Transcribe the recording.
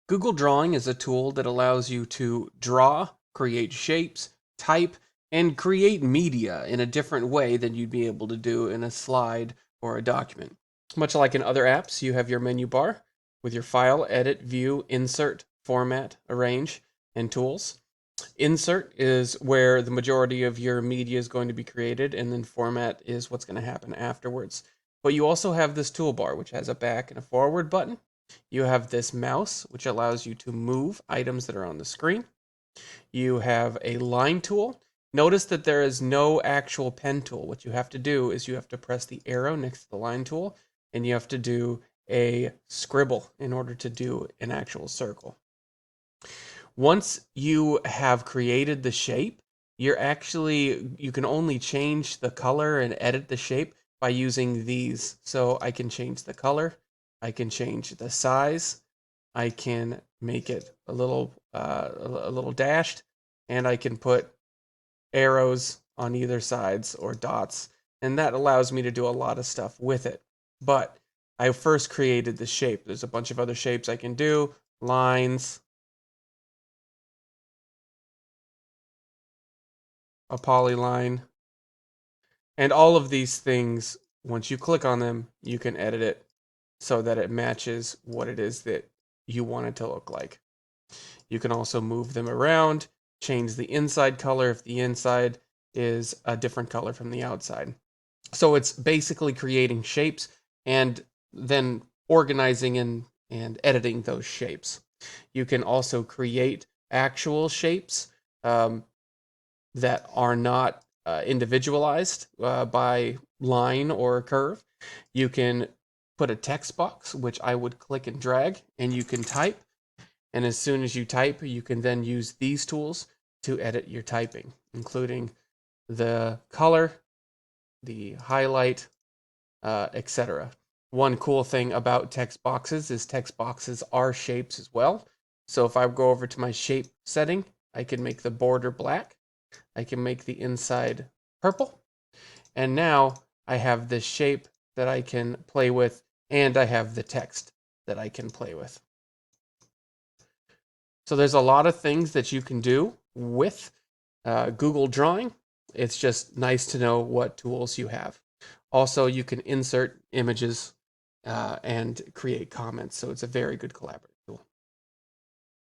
Google Drawing is a tool that allows you to draw, create shapes, type, and create media in a different way than you'd be able to do in a slide or a document. Much like in other apps, you have your menu bar with your File, Edit, View, Insert, Format, Arrange, and Tools. Insert is where the majority of your media is going to be created, and then Format is what's going to happen afterwards. But you also have this toolbar, which has a back and a forward button. You have this mouse, which allows you to move items that are on the screen. You have a line tool. Notice that there is no actual pen tool. What you have to do is you have to press the arrow next to the line tool, and you have to do a scribble in order to do an actual circle. Once you have created the shape, you can only change the color and edit the shape by using these. So I can change the color, I can change the size, I can make it a little dashed, and I can put arrows on either sides or dots, and that allows me to do a lot of stuff with it. But I first created the shape. There's a bunch of other shapes I can do, lines, a polyline, and all of these things, once you click on them, you can edit it so that it matches what it is that you want it to look like. You can also move them around, change the inside color if the inside is a different color from the outside. So it's basically creating shapes and then organizing and editing those shapes. You can also create actual shapes that are not individualized by line or curve. You can put a text box, which I would click and drag, and you can type. And as soon as you type, you can then use these tools to edit your typing, including the color, the highlight, etc. One cool thing about text boxes is text boxes are shapes as well. So if I go over to my shape setting, I can make the border black. I can make the inside purple. And now I have this shape that I can play with, and I have the text that I can play with. So there's a lot of things that you can do with Google Drawing. It's just nice to know what tools you have. Also, you can insert images and create comments, so it's a very good collaborative.